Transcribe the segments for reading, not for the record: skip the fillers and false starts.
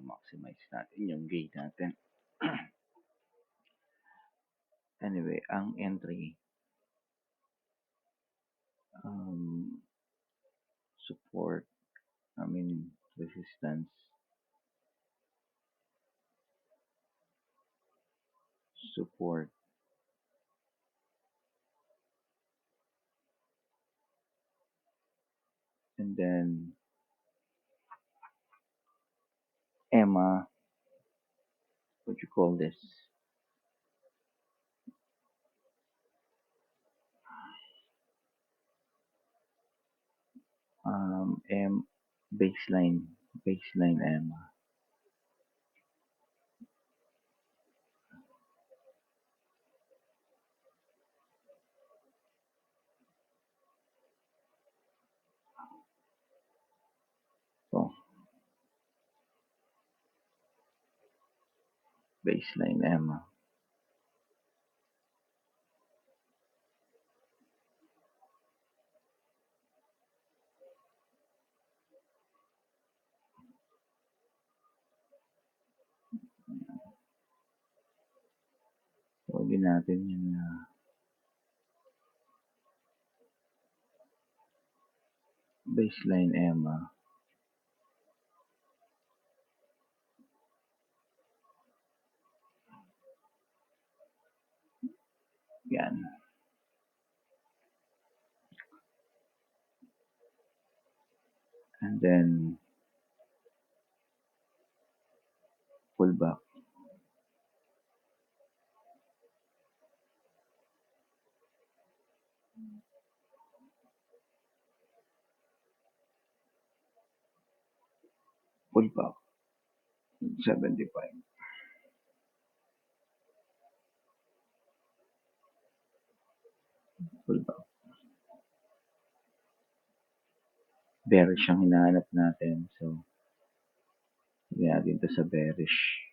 maximize natin yung gain natin. Anyway, ang entry, support, resistance, support, and then EMA, what you call this? Baseline EMA. So, baseline EMA. Huwag natin yung baseline EMA. Yan. And then, pull back. Pull back. 75. Pull back. Bearish ang hinahanap natin. So, hindi natin ito sa bearish.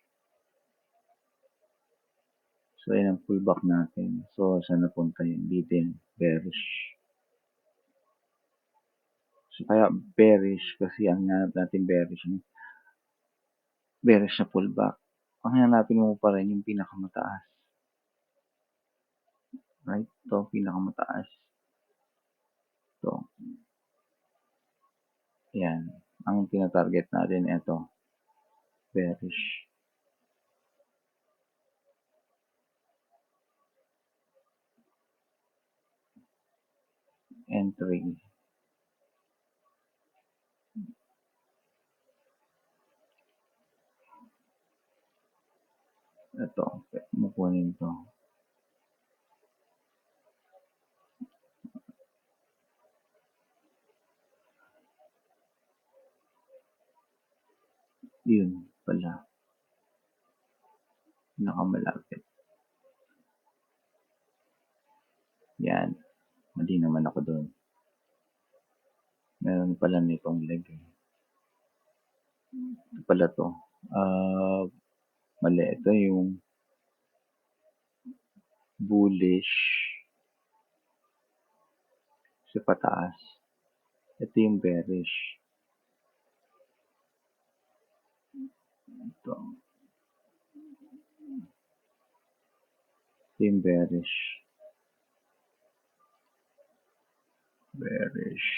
So, yan ang pullback natin. So, saan napunta yun? Dito yung bearish. So, kaya bearish kasi ang hinahanap natin bearish na pullback. Ang hanapin mo pa rin yung pinakamataas. Right? Ito, pinakamataas. Ito. Yan. Ang tinatarget natin, ito. Bearish. Entry. Ito. Mukunin ito. Yun pala. Nakamalapit. Yan. Mali naman ako doon. Meron pala nitong leg. Ito pala to. Mali. Ito yung bullish sa pataas. Ito yung bearish. Ito yung bearish. Bearish.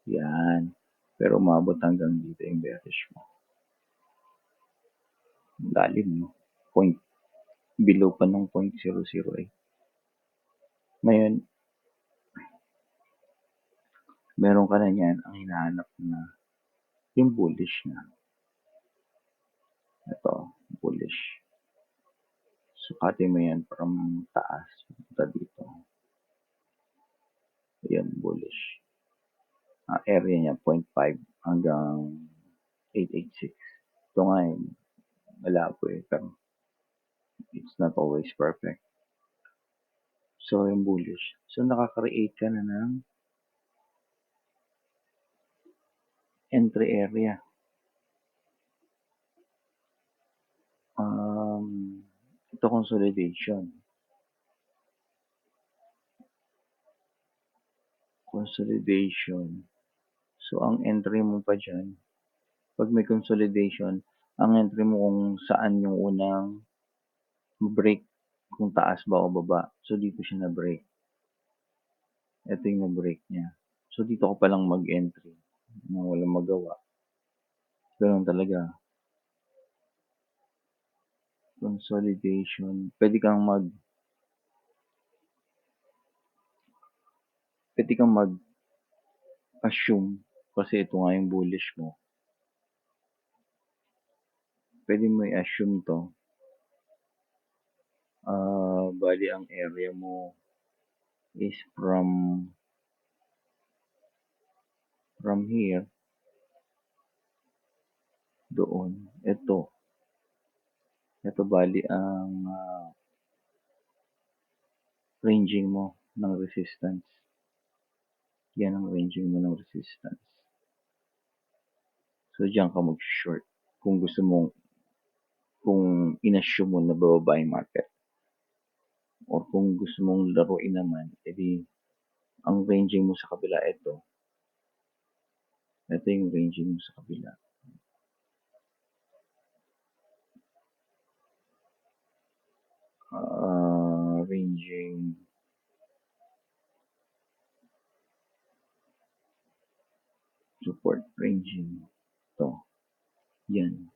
Yan. Pero umabot hanggang dito yung bearish mo. Lalim, no? Below pa ng 0.008. Ngayon, meron ka na yan ang hinahanap na yung bullish na. Ito, bullish. Sukatin mo yan from taas. Punta dito. Ayan, bullish. Ang area niya, 0.5 hanggang 886. Ito nga yun. Malabo eh. Pero it's not always perfect. So, yung bullish. So, nakaka-create ka na ng entry area. Ito consolidation. So, ang entry mo pa dyan, pag may consolidation, Ang entry mo kung saan yung unang break, kung taas ba o baba. So, dito siya na-break. Ito yung na-break niya. So, dito ko palang mag-entry na walang magawa. Ganun talaga. Consolidation. Pwede kang mag-assume kasi ito nga yung bullish mo. Pwede mo i-assume to. Bali ang area mo is from here doon. Ito bali ang ranging mo ng resistance. Yan ang ranging mo ng resistance. So, diyan ka mag-short kung gusto mong, kung in-assume mo na bababa yung market. Or kung gusto mong laruin naman, edi ang ranging mo sa kabila ito. Ito yung ranging mo sa kabila. Ranging support ranging. Ito. Yan.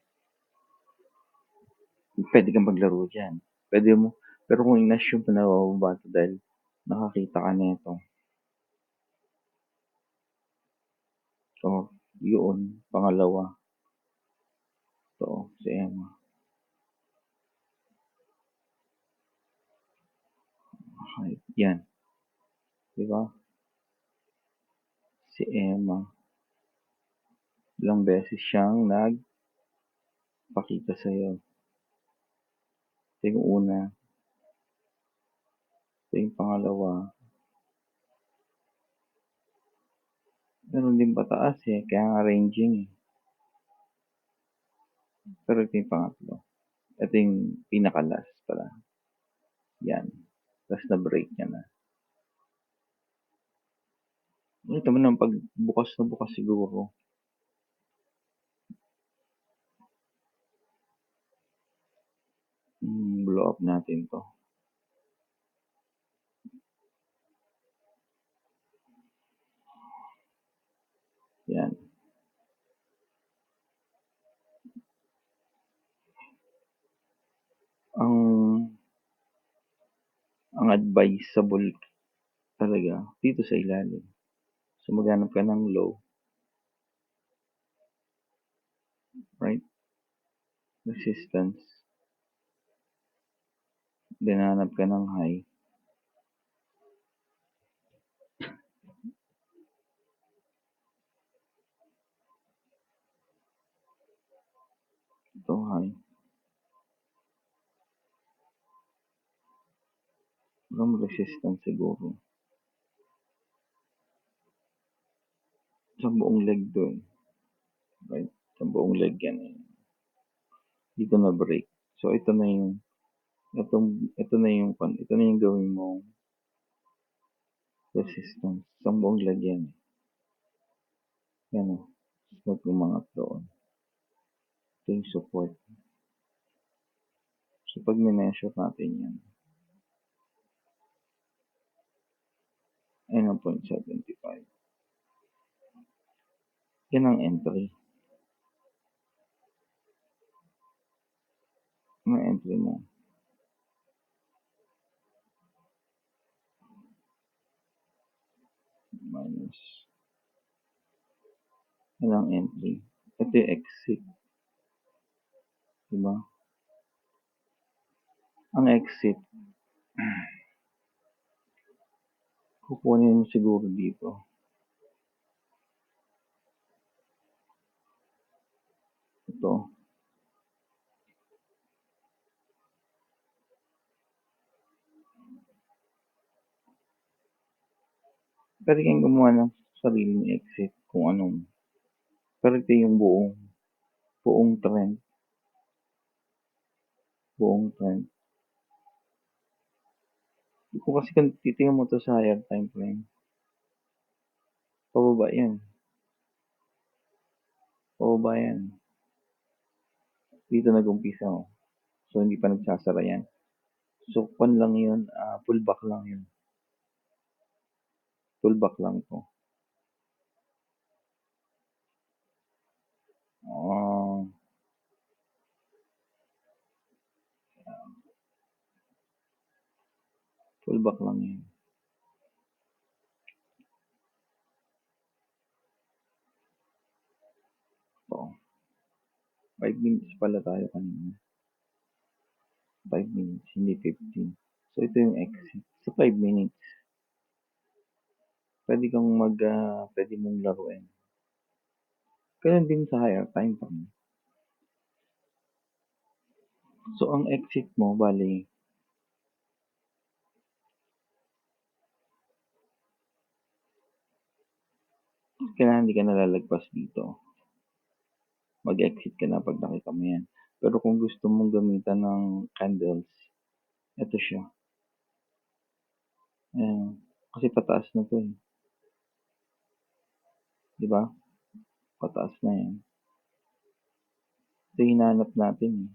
Pwede kang maglaro dyan. Pwede mo. Pero kung in-assume mo na bababa ito dahil nakakita ka nito. So, yun. Pangalawa. Ito. Si Emma. Okay. Yan. Diba? Si Emma. Ilang beses siyang nagpakita sa'yo. Ito yung una. Ito yung pangalawa. Meron din pataas eh. Kaya nga ranging eh. Pero ito yung pangatlo. Ito yung pinaka-last pala. Yan. Tapos na-break niya na. Ito mo naman pag bukas na bukas siguro. Blow up natin to. Yan. Ang advisable talaga dito sa ilalim. So maghanap ka ng low. Right? Resistance. Then hanap ka ng high. Ito high. Walang resistance siguro. Sa buong leg doon. Right? Sa buong leg yan eh. Dito na break. So ito na yung gawin mong resistance. Sa buong leg yan. Yan o. Huwag umangat doon. Ito yung support. So pag mineasure natin yan. Ay, 0.75. Yan ang entry. Ang entry mo. Minus. Yan ang entry. Ito yung exit. Diba? Ang exit. Kukunin mo siguro dito. Ito. Pwede kang gumawa ng sariling exit kung anong. Pero ito yung buong trend. Buong trend. Kung kasi kung titingnan mo to sa higher time frame, pababa yan. Pababa yan. Dito nag-umpisa, oh. So, hindi pa nagsasara yan. So, lang yun, pullback lang yun. Pullback lang to. Ah, pullback lang yun. So, 5 minutes pala tayo kanina. 5 minutes, hindi 15. So, ito yung exit. So, 5 minutes. Pwede mong laruin. Ganun din sa higher time frame. So, ang exit mo, bali, kailangan hindi ka nalalagpas dito. Mag-exit ka na pag nakita mo yan. Pero kung gusto mong gamitan ng candles, ito siya. Ayan. Kasi pataas na to eh. Di ba? Pataas na yan. Ito hinahanap natin eh.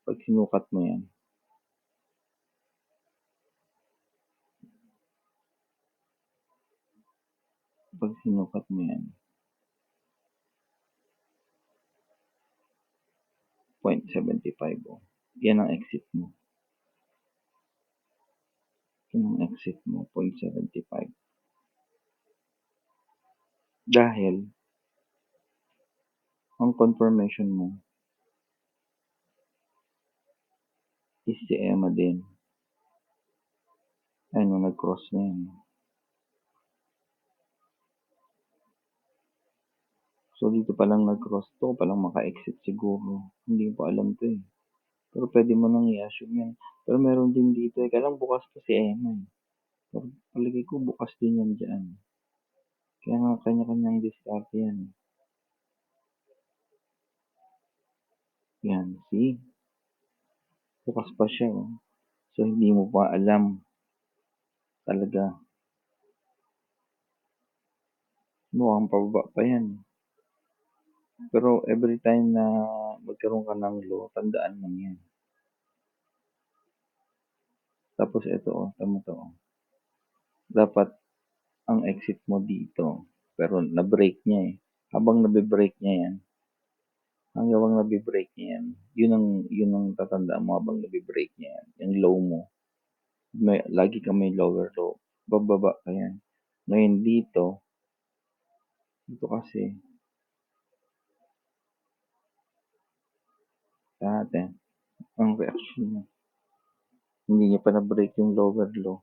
Pag sinukat mo yan. Pag sinukat mo yan. 0.75 oh. Yan ang exit mo. Yan ang exit mo. 0.75. Dahil, ang confirmation mo is si Emma din. Ayun, nag-cross na yan. So, dito palang nag-cross to, palang maka-exit siguro. Hindi ko pa alam to eh. Pero pwede mo nang i-assume yan. Pero meron din dito eh. Kailang bukas pa si Emma eh. Pero palagay ko bukas din yan dyan. Kaya nga kanya-kanyang diskarte yan. Yan, see? Bukas pa siya oh. So, hindi mo pa alam talaga. Mukhang pababa pa yan. Pero every time na magkaroon ka ng low, tandaan mo yan. Tapos ito oh, tama to oh. Dapat ang exit mo dito. Pero na-break niya eh. Habang nabe-break niya yan, hanggang nabe-break niya yan, yun ang tatandaan mo habang nabe-break niya yan. Yung low mo. Lagi ka may lower low. Bababa ka yan. Ngayon dito kasi, dati, ang reaction niya, hindi niya pa na-break yung lower low.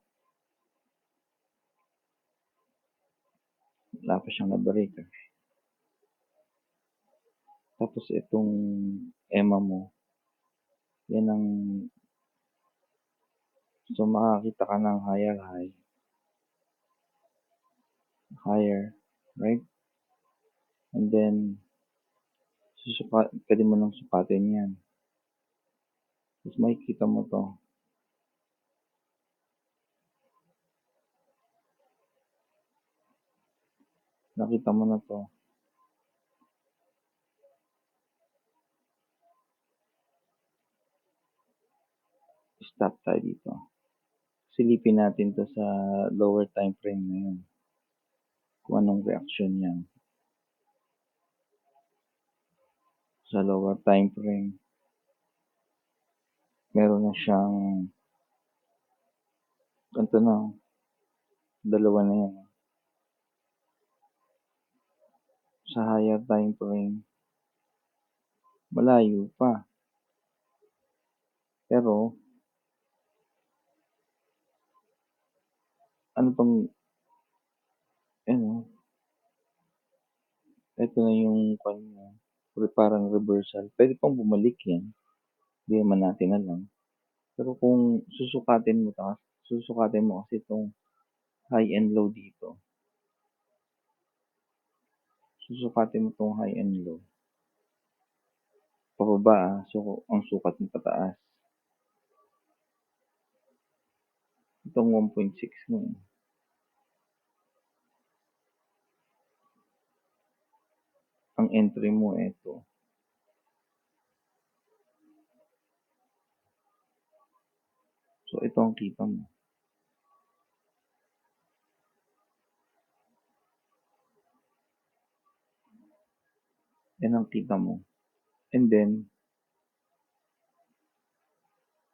Wala pa siyang na-break. Tapos itong EMA mo, yan ang, so makakita ka ng higher, right? And then, pwede mo nang sukatin yan. Tapos makikita mo to. Nakita mo na to. Stop tayo dito. Silipin natin to sa lower time frame na yun. Kung anong reaction niya. Sa lower time frame, meron na siyang, ito na, dalawa na yan. Sa higher time frame, malayo pa. Pero, ano pang, ito na yung kanya, parang reversal. Pwede pang bumalik yan. Hindi naman natin alam. Pero kung susukatin mo kasi itong high and low dito. Susukatin mo itong high and low. Pababa so ang sukat mo pataas. Itong 1.6 mo. Ang entry mo ito. So, ito ang kita mo. Yan ang kita mo. And then,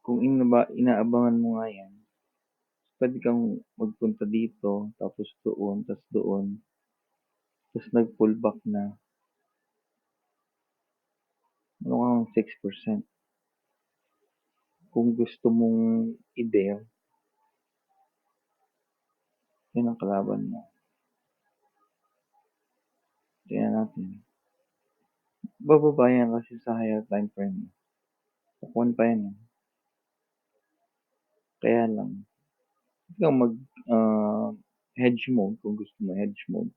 kung inaabangan mo nga yan, pwede kang magpunta dito, tapos doon, tapos nag-pull back na. Ano kang 6%. Kung gusto mong i-dare, yan ang kalaban mo. Tingnan natin. Bababa yan kasi sa higher time frame. Pakuan pa yan. Kaya lang, hindi kang hedge mode kung gusto mo hedge mode.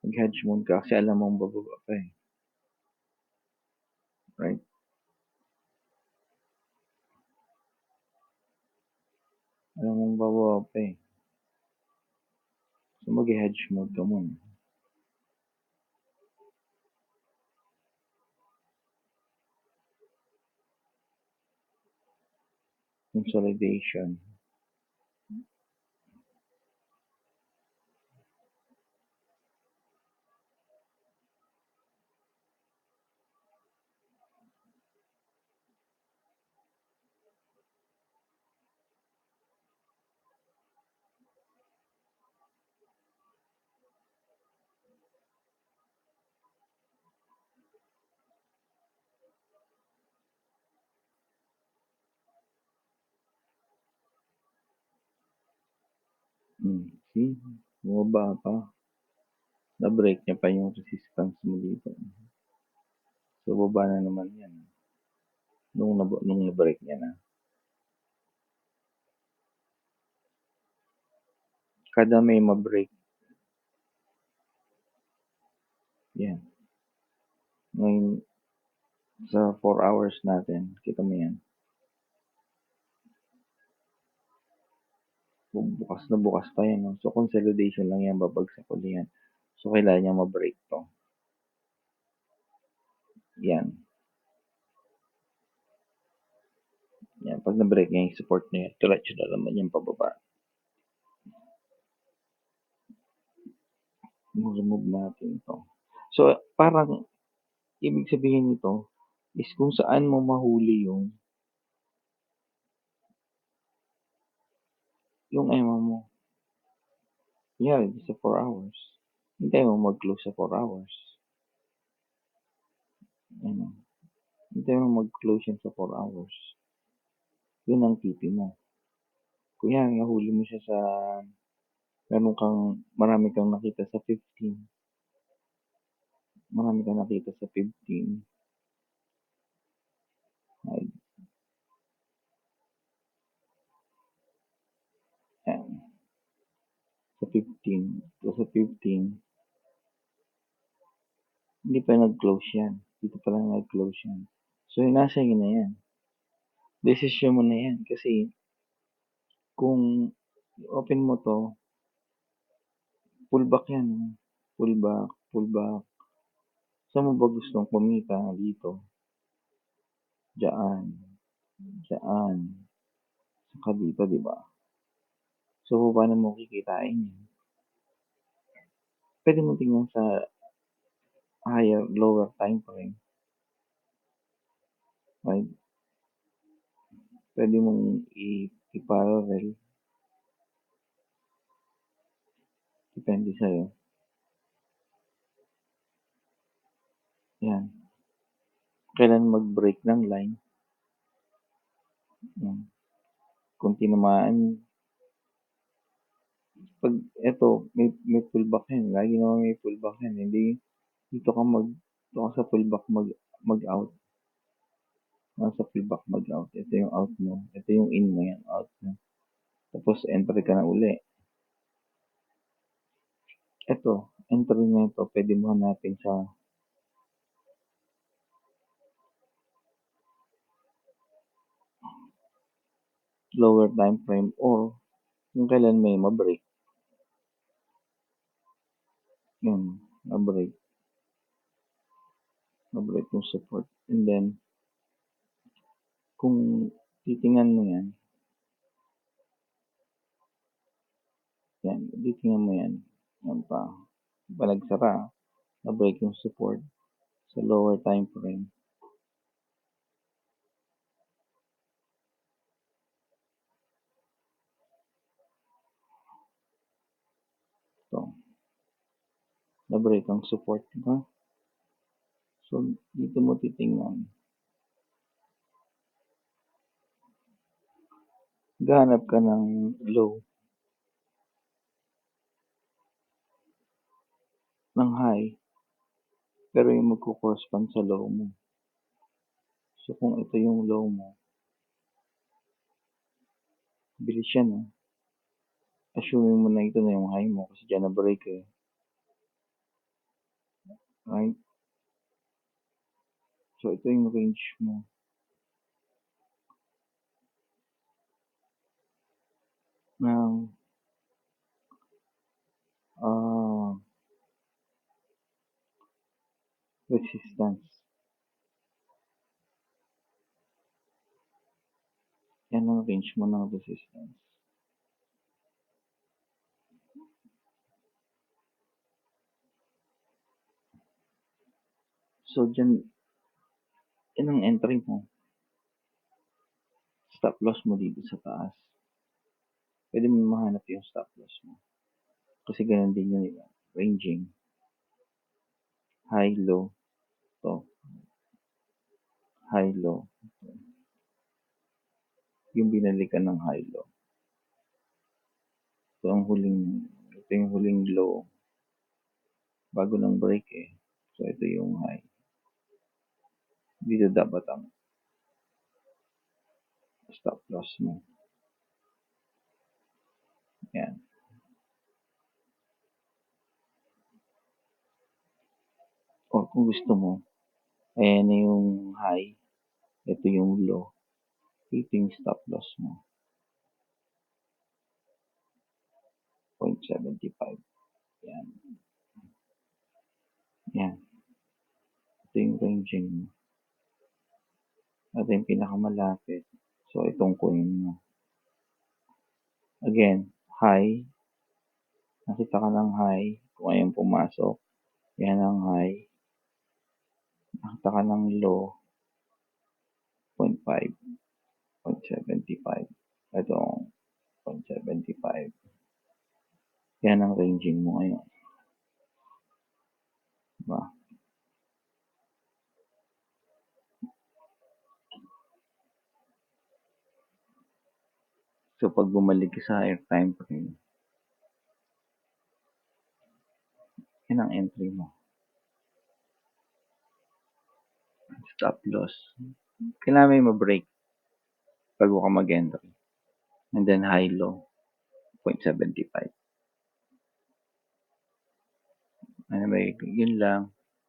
Mag-hedge mode ka kasi alam mong bababa pa eh. Right? Alam mong bababa pa eh. So, mag-hedge mode ka muna. Consolidation. See? Bumaba pa. Na-break niya pa yung resistance mo dito. So, baba na naman yan. Nung na-break niya na. Kada may ma-break. Yan. Ngayon, sa 4 hours natin, kita mo yan. Bukas pa yan. No? So, consolidation lang yan, babagsak ulit yan. So, kailangan niya ma-break to. Yan. Yan. Pag na-break niya yung support niya, diretso na naman yung pababa. Remove natin ito. So, parang, ibig sabihin nito, is kung saan mo mahuli yung EMA mo. Yan, sa 4 hours. Hintay mo mag-close sa 4 hours. Ano? Hintay mo mag-close yan sa 4 hours. Yun ang TP mo. Kuya, nahuli mo siya sa marami kang nakita sa 15. Marami kang nakita sa 15. Ay. Yan. Sa 15. So, sa 15, hindi pa nag-close yan. Dito pa lang nag-close yan. So, nasa yun na yan. Decision mo na yan. Kasi, kung open mo to, pullback yan. Pullback. Saan mo ba gustong kumita dito? Diyan. Saka dito, di ba? So, paano mo kikitain yan? Pwede mo tingnan sa lower time frame. Right? Pwede mong i-parallel. Depende sa'yo. Yan. Kailan mag-break ng line. Yan. Kung tinamaan, pag eto, may pullback yan. Lagi naman may pullback yan. Hindi, dito ka sa pullback mag-out. Nasa pullback mag-out. Ito yung out mo. Ito yung in mo yan. Out mo. Tapos, entry ka na uli. Ito, entry na ito, pwede mo hanapin sa lower time frame or kung kailan may ma-break. Yun, ma-break. Ma-break yung support. And then, kung titingnan mo yan, tingnan mo yan. Yan pa. Panagsara, na-break yung support sa lower time frame. Ito. Na-break ang support, diba? So, dito mo titingnan. Gahanap ka ng low ng high, pero yung magko-correspond sa low mo. So, kung ito yung low mo, bilis yan, eh. Assuming mo na ito na yung high mo kasi dyan na-break, eh. Right? So, ito yung range mo. Ng resistance. Yan ang range mo ng resistance. So, dyan, yan ang entry mo. Stop loss mo dito sa taas. Pwede mo mahanap yung stop loss mo. Kasi ganun din yun, diba? Ranging. High, low. To. High, low. Yung binalikan ng high, low. Ito yung huling low. Bago ng break, eh. So, ito yung high. Dito dapat ang stop loss mo. Yan. O kung gusto mo, ayan na yung high. Ito yung low. Ito yung stop loss mo. 0.75. Yan. Yan. Ito yung ranging mo. Ito yung pinakamalapit. So, itong coin mo. Again, high. Nakita ka ng high. Kung ayaw pumasok. Yan ang high. Nakita ka ng low. 0.5. 0.75. Ito, 0.75. Yan ang ranging mo ngayon. Diba? So, pag bumalik ka sa higher time frame, yan ang entry mo. Stop loss. Kailangan may ma-break bago ka mag-entry. And then high-low, 0.75. Anyway, yun lang.